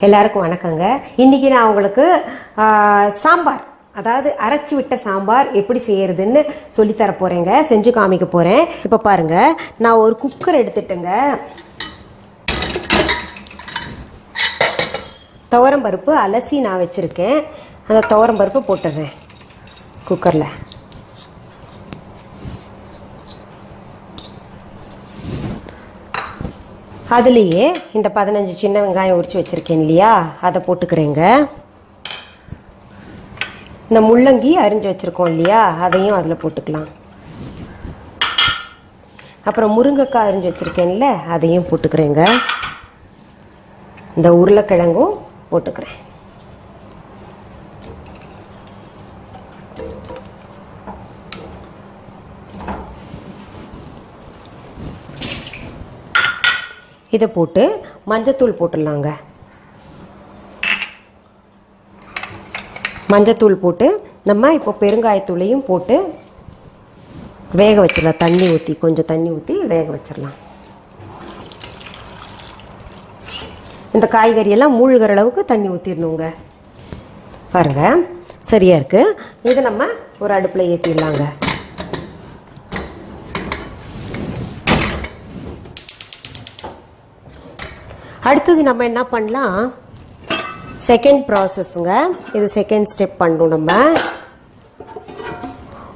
எல்லாருக்கும் வணக்கங்க. இன்னைக்கு நான் உங்களுக்கு சாம்பார், அதாவது அரைச்சி விட்ட சாம்பார் எப்படி செய்யறதுன்னு சொல்லி தர போறேங்க, செஞ்சு காமிக்க போறேன். இப்ப பாருங்க, நான் ஒரு குக்கர் எடுத்துட்டேங்க. துவரம் பருப்பு அலசி நான் வச்சிருக்கேன். அந்த துவரம் பருப்பு போட்டுடுறேன் குக்கர்ல. அதுலேயே இந்த 15 சின்ன வெங்காயம் உரிச்சு வச்சுருக்கேன் இல்லையா, அதை போட்டுக்கிறேங்க. இந்த முள்ளங்கி அரிஞ்சு வச்சுருக்கோம் இல்லையா, அதையும் அதில் போட்டுக்கலாம். அப்புறம் முருங்கைக்காய் அரிஞ்சு வச்சுருக்கேன்ல, அதையும் போட்டுக்கிறேங்க. இந்த உருளைக்கிழங்கும் போட்டுக்கிறேன். இதை போட்டு மஞ்சத்தூள் போட்டுடலாங்க. மஞ்சத்தூள் போட்டு நம்ம இப்போ பெருங்காயத்தூளையும் போட்டு வேக வச்சிடலாம். தண்ணி ஊற்றி, கொஞ்சம் தண்ணி ஊற்றி வேக வச்சிடலாம். இந்த காய்கறியெல்லாம் மூழ்கிற அளவுக்கு தண்ணி ஊற்றிடணுங்க. பாருங்க, சரியா இருக்கு. இதை நம்ம ஒரு அடுப்பில் ஏற்றிடலாங்க. அடுத்தது நம்ம என்ன பண்ணலாம், செகண்ட் ப்ராசஸ்ங்க. இது செகண்ட் ஸ்டெப் பண்ணணும். நம்ம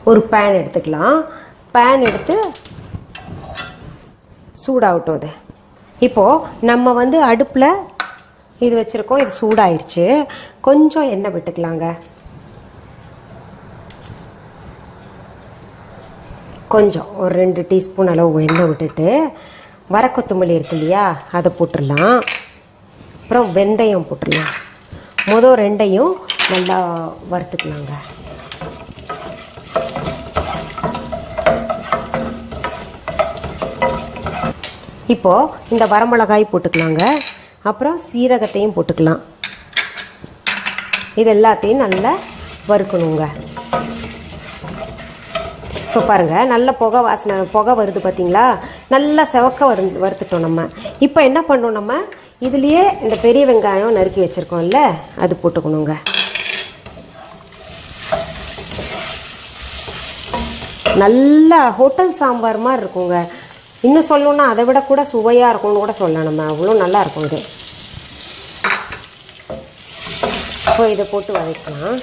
ஒரு பேன் எடுத்துக்கலாம். பேன் எடுத்து சூடாகட்டும். அது இப்போது நம்ம அடுப்பில் இது வச்சுருக்கோம். இது சூடாயிருச்சு. கொஞ்சம் எண்ணெய் விட்டுக்கலாங்க. கொஞ்சம் ஒரு 2 டீஸ்பூன் அளவு எண்ணெய் விட்டுட்டு வரக்கொத்தமல்லி இருக்கு இல்லையா, அதை போட்டுடலாம். அப்புறம் வெந்தயம் போட்டுடலாம். மொதல் ரெண்டையும் நல்லா வறுத்துக்கலாங்க. இப்போது இந்த வரமிளகாய் போட்டுக்கலாங்க. அப்புறம் சீரகத்தையும் போட்டுக்கலாம். இது எல்லாத்தையும் நல்லா வறுக்கணுங்க. இப்போ பாருங்கள், நல்ல புகை வருது பார்த்தீங்களா, நல்லா செவக்க வறுத்துட்டோம் நம்ம. இப்போ என்ன பண்ணோம், நம்ம இதுலேயே இந்த பெரிய வெங்காயம் நறுக்கி வச்சுருக்கோம்ல, அது போட்டுக்கணுங்க. நல்லா ஹோட்டல் சாம்பார் மாதிரி இருக்குங்க. இன்னும் சொல்லணுன்னா அதை விட கூட சுவையாக இருக்கும்னு கூட சொல்லலாம். நம்ம அவ்வளோ நல்லா இருக்கும் இது. இப்போ இதை போட்டு வதக்கலாம்.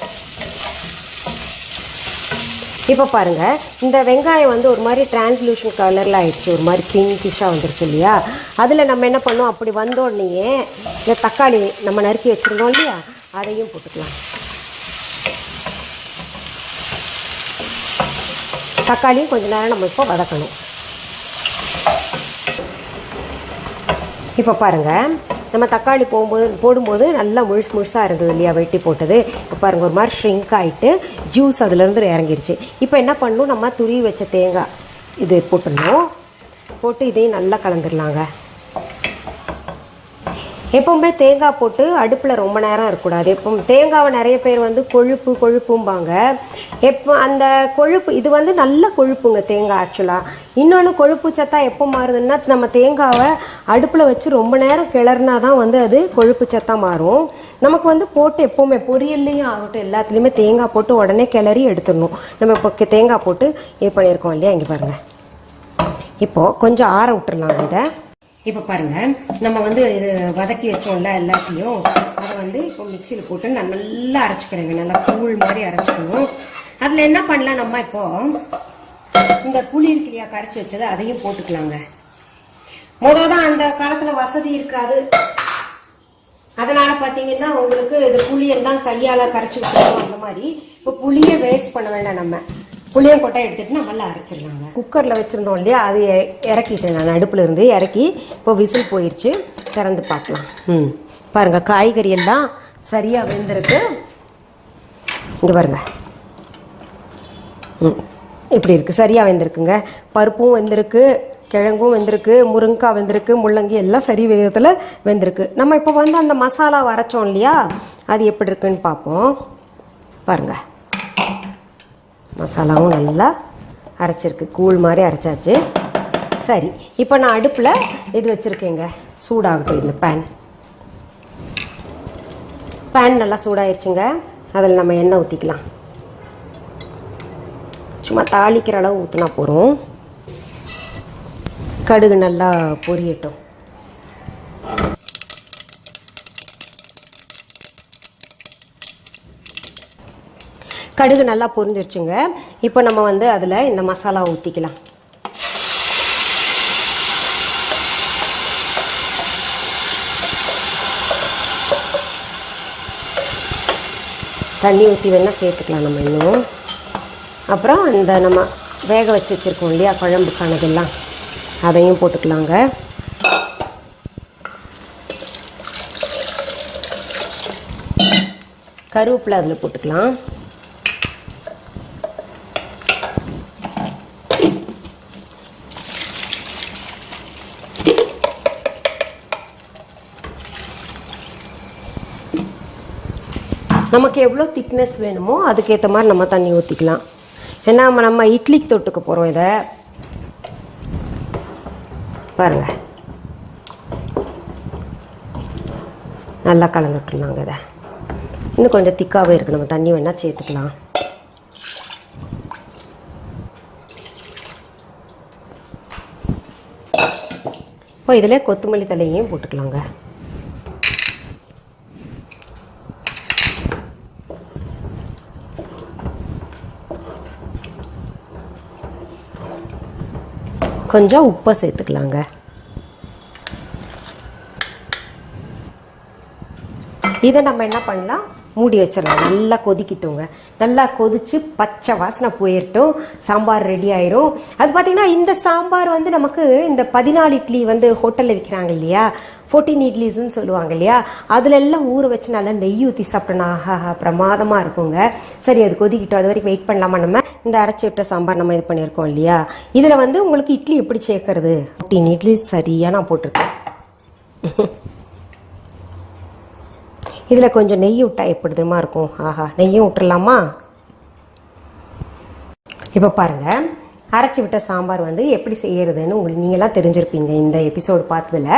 இப்போ பாருங்கள், இந்த வெங்காயம் ஒரு மாதிரி டிரான்ஸ்லூஷன் கலரில் ஆயிடுச்சு. ஒரு மாதிரி பிங்கிஷாக வந்துருச்சு இல்லையா. அதில் நம்ம என்ன பண்ணோம், அப்படி வந்தோடனேயே இந்த தக்காளி நம்ம நறுக்கி வச்சுருந்தோம் இல்லையா, அதையும் போட்டுக்கலாம். தக்காளியும் கொஞ்ச நேரம் நம்ம இப்போ வதக்கணும். இப்போ பாருங்கள், நம்ம தக்காளி போடும்போது நல்லா முழுசாக இருந்தது இல்லையா, வெட்டி போட்டது. இப்போ பாருங்கள், ஒரு மாதிரி ஷ்ரிங்க் ஆகிட்டு ஜூஸ் அதுலேருந்து இறங்கிருச்சு. இப்போ என்ன பண்ணணும், நம்ம துருவி வச்ச தேங்காய் இது போட்டுடணும். போட்டு இதையும் நல்லா கலந்துடலாங்க. எப்பவுமே தேங்காய் போட்டு அடுப்பில் ரொம்ப நேரம் இருக்கக்கூடாது. எப்பவும் தேங்காவை நிறைய பேர் கொழுப்பும்பாங்க. அந்த கொழுப்பு இது நல்ல கொழுப்புங்க தேங்காய். ஆக்சுவலாக இன்னொன்று கொழுப்பு சத்தா எப்போ மாறுதுன்னா, நம்ம தேங்காவை அடுப்பில் வச்சு ரொம்ப நேரம் கிளறினா தான் அது கொழுப்பு சத்தா மாறும். நமக்கு போட்டு எப்போவுமே பொரியல்லையும் ஆகட்டும், எல்லாத்துலேயுமே தேங்காய் போட்டு உடனே கிளறி எடுத்துடணும். நம்ம இப்போ தேங்காய் போட்டு இது பண்ணியிருக்கோம் இல்லையா. இங்கே பாருங்கள், இப்போது கொஞ்சம் ஆற விட்டுடலாம் இதை. இப்போ பாருங்கள், நம்ம இது வதக்கி வச்சோம்ல எல்லாத்தையும், அதை இப்போ மிக்சியில் போட்டு நான் நல்லா அரைச்சிக்கிறேங்க. நல்லா கூழ் மாதிரி அரைச்சிக்கணும். அதில் என்ன பண்ணலாம், நம்ம இப்போ இந்த புளி இருக்கு இல்லையா, கரைச்சி வச்சது, அதையும் போட்டுக்கலாங்க. முதல் தான் அந்த காலத்தில் வசதி இருக்காது. அதனால பார்த்தீங்கன்னா உங்களுக்கு இது புளியெல்லாம் கையால் கரைச்சி வச்சுருக்கோம். அந்த மாதிரி இப்போ புளியை வேஸ்ட் பண்ண வேண்டாம். நம்ம புளியம் கொட்டை எடுத்துட்டு நம்மள அரைச்சிடலாங்க. குக்கரில் வச்சுருந்தோம் இல்லையா, அது இறக்கிட்டேன் நான். அடுப்பில் இருந்து இறக்கி இப்போ விசில் போயிடுச்சு. திறந்து பார்க்கலாம். பாருங்கள், காய்கறி எல்லாம் சரியாக வெந்திருக்கு. இங்கே பாருங்கள், இப்படி இருக்குது, சரியாக வெந்திருக்குங்க. பருப்பும் வெந்திருக்கு, கிழங்கும் வெந்திருக்கு, முருங்கைக்காய் வெந்திருக்கு, முள்ளங்கி எல்லாம் சரி விதத்தில் வெந்திருக்கு. நம்ம இப்போ அந்த மசாலா அரைச்சோம் இல்லையா, அது எப்படி இருக்குன்னு பார்ப்போம். பாருங்கள், மசாலாவும் நல்லா அரைச்சிருக்கு, கூழ் மாதிரி அரைச்சாச்சு. சரி, இப்போ நான் அடுப்பில் இது வச்சுருக்கேங்க, சூடாகட்டும் இந்த பேன். பேன் நல்லா சூடாயிருச்சுங்க. அதில் நம்ம எண்ணெய் ஊற்றிக்கலாம். சும்மா தாளிக்கிற அளவு ஊற்றினா போகிறோம். கடுகு நல்லா பொரியட்டும். கடுகு நல்லா பொரிஞ்சிருச்சுங்க. இப்போ நம்ம வந்து அதில் இந்த மசாலா ஊற்றிக்கலாம். தண்ணி ஊற்றி வேணால் சேர்த்துக்கலாம் நம்ம இன்னும். அப்புறம் இந்த நம்ம வேக வச்சு வச்சுருக்கோம் இல்லையா குழம்புக்கானதெல்லாம், அதையும் போட்டுக்கலாங்க. கருவேப்பிலை அதில் போட்டுக்கலாம். நமக்கு எவ்வளோ திக்னஸ் வேணுமோ அதுக்கேற்ற மாதிரி நம்ம தண்ணி ஊற்றிக்கலாம். ஏன்னா நம்ம இட்லிக்கு தொட்டுக்க போகிறோம். இதை பாருங்க, நல்லா கலந்து விட்டுருலாங்க. இதை இன்னும் கொஞ்சம் திக்காகவே இருக்குது, நம்ம தண்ணி வேணால் சேர்த்துக்கலாம். இப்போ இதில் கொத்தமல்லி தலையையும் போட்டுக்கலாங்க. கொஞ்சம் உப்பை சேர்த்துக்கலாங்க. இதை நம்ம என்ன பண்ணலாம், மூடி வச்சிடலாம். நல்லா கொதிக்கிட்டோங்க. நல்லா கொதிச்சு பச்சை வாசனை போயிட்டோம். சாம்பார் ரெடி ஆயிரும். அது பார்த்தீங்கன்னா இந்த சாம்பார் வந்து நமக்கு இந்த 14 இட்லி வந்து ஹோட்டலில் விற்கிறாங்க இல்லையா, 14 இட்லிஸ்ன்னு சொல்லுவாங்க இல்லையா, அதுல எல்லாம் ஊற வச்சு நல்லா நெய் ஊற்றி சாப்பிட்டோன்னா ஆஹா பிரமாதமாக இருக்குங்க. சரி, அது கொதிக்கிட்டோம். அது வரைக்கும் வெயிட் பண்ணலாமா? நம்ம இந்த அரைச்சி விட்ட சாம்பார் நம்ம இது பண்ணியிருக்கோம் இல்லையா, இதில் வந்து உங்களுக்கு இட்லி எப்படி சேர்க்கறது, 14 இட்லி சரியாக நான் போட்டிருக்கேன். இதில் கொஞ்சம் நெய் விட்டா எப்படிதுமா இருக்கும். ஆஹா, நெய்யும் விட்டுடலாமா? இப்போ பாருங்கள், அரைச்சி விட்ட சாம்பார் வந்து எப்படி செய்யறதுன்னு உங்களுக்கு நீங்களாம் தெரிஞ்சிருப்பீங்க இந்த எபிசோடு பார்த்ததுல.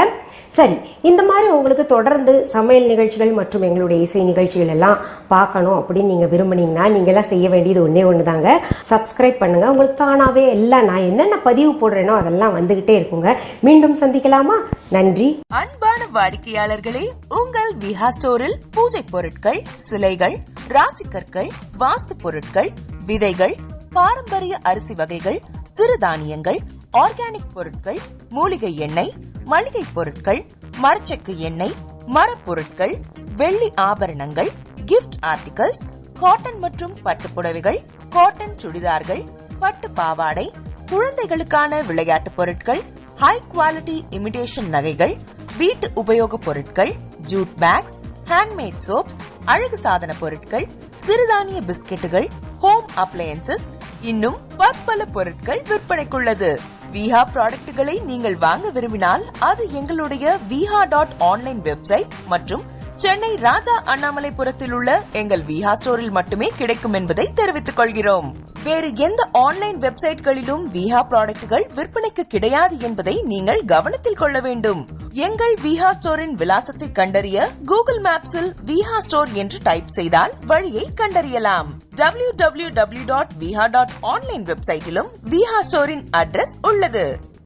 சரி, இந்த மாதிரி உங்களுக்கு தொடர்ந்து சமையல் நிகழ்ச்சிகள் மற்றும் எங்களுடைய இசை நிகழ்ச்சிகள் எல்லாம் பார்க்கணும் அப்படின்னு நீங்கள் விரும்புனீங்கன்னா நீங்களாம் செய்ய வேண்டியது ஒன்றே ஒன்று தாங்க. சப்ஸ்கிரைப் பண்ணுங்க. உங்களுக்கு தானாகவே எல்லாம் நான் என்னென்ன பதிவு போடுறேனோ அதெல்லாம் வந்துகிட்டே இருக்குங்க. மீண்டும் சந்திக்கலாமா? நன்றி. அன்பான வாடிக்கையாளர்களே, உங்கள் விஹா ஸ்டோரில் பூஜை பொருட்கள், சிலைகள், ராசிக்கற்கள், வாஸ்து பொருட்கள், விதைகள், பாரம்பரிய அரிசி வகைகள், சிறுதானியங்கள், ஆர்கானிக் பொருட்கள், மூலிகை எண்ணெய், மளிகை பொருட்கள், மரச்செக்கு எண்ணெய், மரப்பொருட்கள், வெள்ளி ஆபரணங்கள், கிஃப்ட் ஆர்டிகல்ஸ், காட்டன் மற்றும் பட்டு புடவைகள், காட்டன் சுடிதார்கள், பட்டு பாவாடை, குழந்தைகளுக்கான விளையாட்டு பொருட்கள், ஹை குவாலிட்டி இமிடேஷன் நகைகள், வீட்டு உபயோக பொருட்கள், ஜூட் பேக்ஸ், ஹேண்ட்மேட் சோப்ஸ், அழகு சாதன பொருட்கள், சிறுதானிய பிஸ்கெட்டுகள், ஹோம் அப்ளையன்சஸ், இன்னும் பற்பல பொருட்கள் விற்பனைக்குள்ளது. விஹா ப்ராடக்ட்களை நீங்கள் வாங்க விரும்பினால் அது எங்களுடைய viha.online வெப்சைட் மற்றும் சென்னை ராஜா அண்ணாமலைபுரத்தில் உள்ள எங்கள் விஹா ஸ்டோரில் மட்டுமே கிடைக்கும் என்பதை தெரிவித்துக் கொள்கிறோம். வேறு எந்த ஆன்லைன் வெப்சைட்களிலும் விஹா ப்ராடக்ட்கள் விற்பனைக்கு கிடையாது என்பதை நீங்கள் கவனத்தில் கொள்ள வேண்டும். எங்கள் விஹா ஸ்டோரின் விலாசத்தை கண்டறிய கூகுள் மேப்ஸில் விஹா ஸ்டோர் என்று டைப் செய்தால் வழியை கண்டறியலாம். www.viha.online வெப்சைட்டிலும் விஹா ஸ்டோரின் அட்ரஸ் உள்ளது.